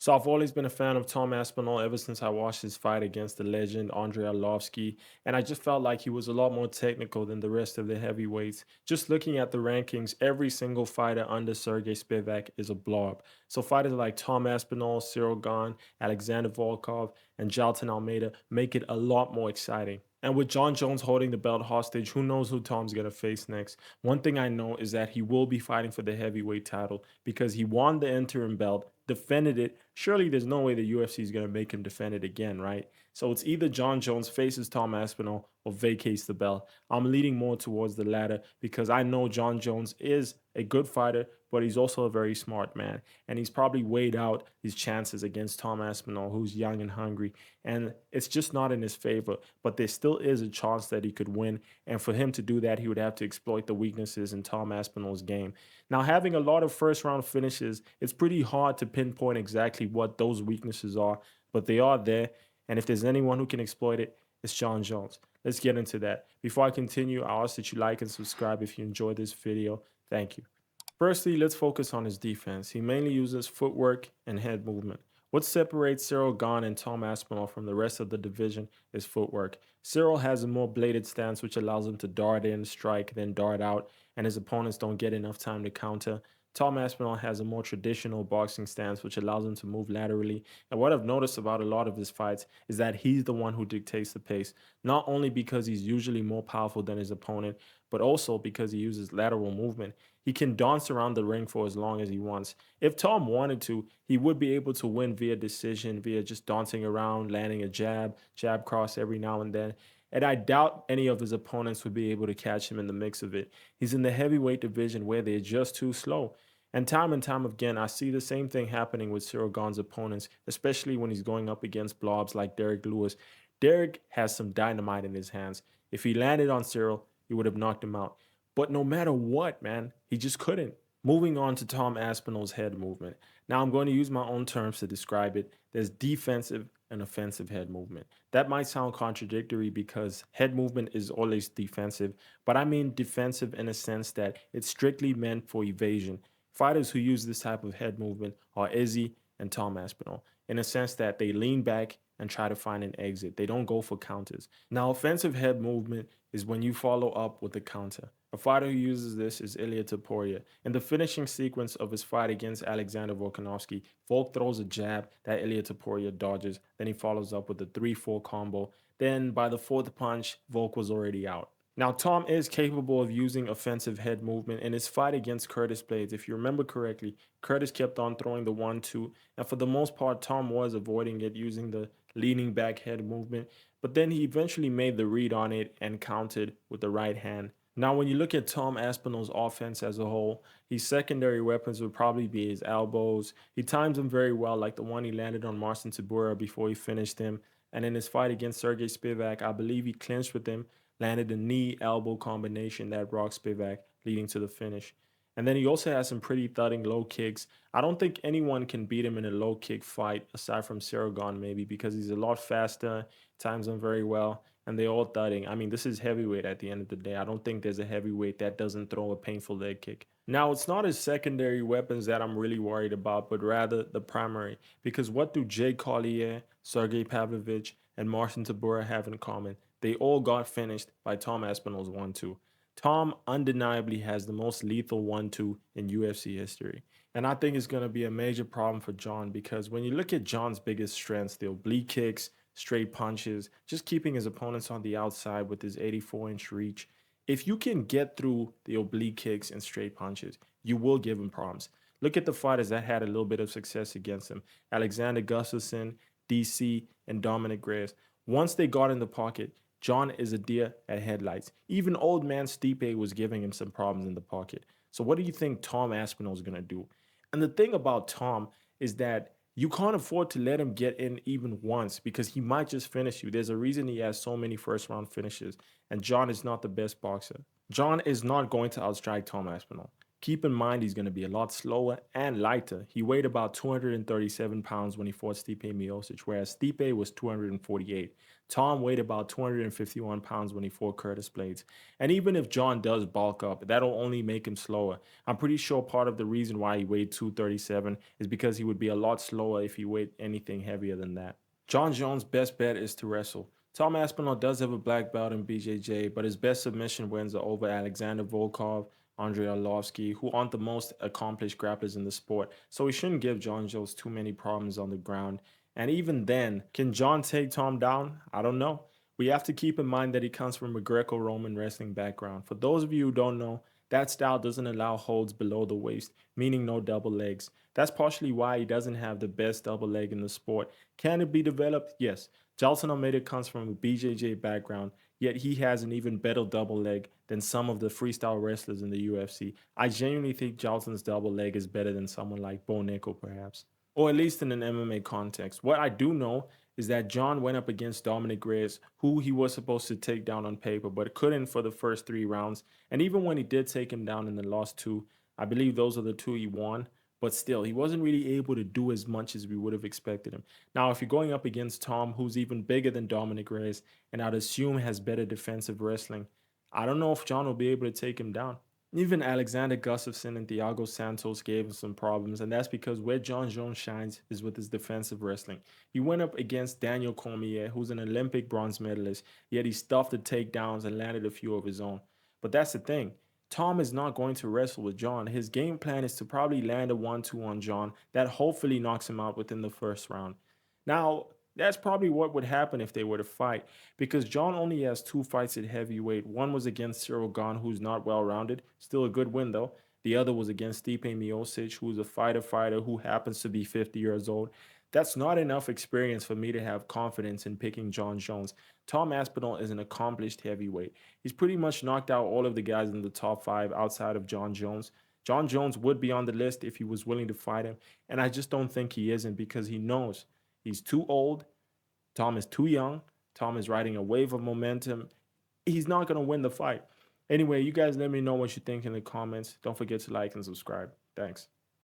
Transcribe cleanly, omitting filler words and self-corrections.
So I've always been a fan of Tom Aspinall ever since I watched his fight against the legend Andrei Arlovski, and I just felt like he was a lot more technical than the rest of the heavyweights. Just looking at the rankings, every single fighter under Sergey Spivak is a blob. So fighters like Tom Aspinall, Cyril Gahn, Alexander Volkov, and Jalton Almeida make it a lot more exciting. And with Jon Jones holding the belt hostage, who knows who Tom's going to face next? One thing I know is that he will be fighting for the heavyweight title because he won the interim belt, defended it. Surely there's no way the UFC is going to make him defend it again, right? So it's either Jon Jones faces Tom Aspinall or vacates the belt. I'm leaning more towards the latter because I know Jon Jones is a good fighter, but he's also a very smart man. And he's probably weighed out his chances against Tom Aspinall, who's young and hungry. And it's just not in his favor. But there still is a chance that he could win. And for him to do that, he would have to exploit the weaknesses in Tom Aspinall's game. Now, having a lot of first round finishes, it's pretty hard to pinpoint exactly what those weaknesses are, but they are there. And if there's anyone who can exploit it, it's Jon Jones. Let's get into that. Before I continue, I ask that you like and subscribe if you enjoyed this video. Thank you. Firstly, let's focus on his defense. He mainly uses footwork and head movement. What separates Cyril Gahn and Tom Aspinall from the rest of the division is footwork. Cyril has a more bladed stance, which allows him to dart in, strike, then dart out, and his opponents don't get enough time to counter. Tom Aspinall has a more traditional boxing stance, which allows him to move laterally. And what I've noticed about a lot of his fights is that he's the one who dictates the pace, not only because he's usually more powerful than his opponent, but also because he uses lateral movement. He can dance around the ring for as long as he wants. If Tom wanted to, he would be able to win via decision, via just dancing around, landing a jab cross every now and then. And I doubt any of his opponents would be able to catch him in the mix of it. He's in the heavyweight division where they're just too slow. And time again, I see the same thing happening with Cyril Gahn's opponents, especially when he's going up against blobs like Derek Lewis. Derek has some dynamite in his hands. If he landed on Cyril, he would have knocked him out. But no matter what, man, he just couldn't. Moving on to Tom Aspinall's head movement. Now I'm going to use my own terms to describe it. There's defensive and offensive head movement. That might sound contradictory because head movement is always defensive, but I mean defensive in a sense that it's strictly meant for evasion. Fighters who use this type of head movement are Izzy and Tom Aspinall, in a sense that they lean back and try to find an exit. They don't go for counters. Now, offensive head movement is when you follow up with a counter. A fighter who uses this is Ilia Topuria. In the finishing sequence of his fight against Alexander Volkanovski, Volk throws a jab that Ilia Topuria dodges. Then he follows up with a 3-4 combo. Then by the fourth punch, Volk was already out. Now, Tom is capable of using offensive head movement in his fight against Curtis Blades. If you remember correctly, Curtis kept on throwing the 1-2, and for the most part, Tom was avoiding it using the leaning back head movement. But then he eventually made the read on it and countered with the right hand. Now, when you look at Tom Aspinall's offense as a whole, his secondary weapons would probably be his elbows. He times them very well, like the one he landed on Marcin Tybura before he finished him. And in his fight against Sergey Spivak, I believe he clinched with him, landed a knee elbow combination that rocked Spivak, leading to the finish. And then he also has some pretty thudding low kicks. I don't think anyone can beat him in a low kick fight aside from Saragon, maybe, because he's a lot faster, times them very well, and they're all thudding. I mean, this is heavyweight at the end of the day. I don't think there's a heavyweight that doesn't throw a painful leg kick. Now, it's not his secondary weapons that I'm really worried about, but rather the primary. Because what do Jay Collier, Sergey Pavlovich, and Marcin Tybura have in common? They all got finished by Tom Aspinall's 1-2. Tom undeniably has the most lethal 1-2 in UFC history. And I think it's going to be a major problem for Jon because when you look at Jon's biggest strengths, the oblique kicks, straight punches, just keeping his opponents on the outside with his 84-inch reach. If you can get through the oblique kicks and straight punches, you will give him problems. Look at the fighters that had a little bit of success against him: Alexander Gustafsson, DC, and Dominic Reyes. Once they got in the pocket, Jon is a deer at headlights. Even old man Stipe was giving him some problems in the pocket. So what do you think Tom Aspinall is going to do? And the thing about Tom is that you can't afford to let him get in even once because he might just finish you. There's a reason he has so many first round finishes, and Jon is not the best boxer. Jon is not going to outstrike Tom Aspinall. Keep in mind he's going to be a lot slower and lighter. He weighed about 237 pounds when he fought Stipe Miocic, whereas Stipe was 248. Tom weighed about 251 pounds when he fought Curtis Blades. And even if John does bulk up, that'll only make him slower. I'm pretty sure part of the reason why he weighed 237 is because he would be a lot slower if he weighed anything heavier than that. Jon Jones' best bet is to wrestle. Tom Aspinall does have a black belt in BJJ, but his best submission wins are over Alexander Volkov, Andrei Arlovsky, who aren't the most accomplished grapplers in the sport, so we shouldn't give Jon Jones too many problems on the ground. And even then, can John take Tom down? I don't know. We have to keep in mind that he comes from a Greco Roman wrestling background. For those of you who don't know, that style doesn't allow holds below the waist, meaning no double legs. That's partially why he doesn't have the best double leg in the sport. Can it be developed? Yes. Jalton Almeida comes from a BJJ background, yet he has an even better double leg than some of the freestyle wrestlers in the UFC. I genuinely think Jalton's double leg is better than someone like Bo Nickel, perhaps, or at least in an MMA context. What I do know is that John went up against Dominic Reyes, who he was supposed to take down on paper, but couldn't for the first 3 rounds. And even when he did take him down in the last two, I believe those are the two he won. But still, he wasn't really able to do as much as we would have expected him. Now, if you're going up against Tom, who's even bigger than Dominic Reyes, and I'd assume has better defensive wrestling, I don't know if John will be able to take him down. Even Alexander Gustafsson and Thiago Santos gave him some problems, and that's because where Jon Jones shines is with his defensive wrestling. He went up against Daniel Cormier, who's an Olympic bronze medalist, yet he stuffed the takedowns and landed a few of his own. But that's the thing. Tom is not going to wrestle with John. His game plan is to probably land a 1-2 on John that hopefully knocks him out within the first round. Now, that's probably what would happen if they were to fight, because John only has 2 fights at heavyweight. One was against Cyril Gahn, who's not well rounded, still a good win though. The other was against Stipe Miocic, who's a fighter who happens to be 50 years old. That's not enough experience for me to have confidence in picking Jon Jones. Tom Aspinall is an accomplished heavyweight. He's pretty much knocked out all of the guys in the top five outside of Jon Jones. Jon Jones would be on the list if he was willing to fight him, and I just don't think he isn't because he knows he's too old. Tom is too young. Tom is riding a wave of momentum. He's not going to win the fight. Anyway, you guys let me know what you think in the comments. Don't forget to like and subscribe. Thanks.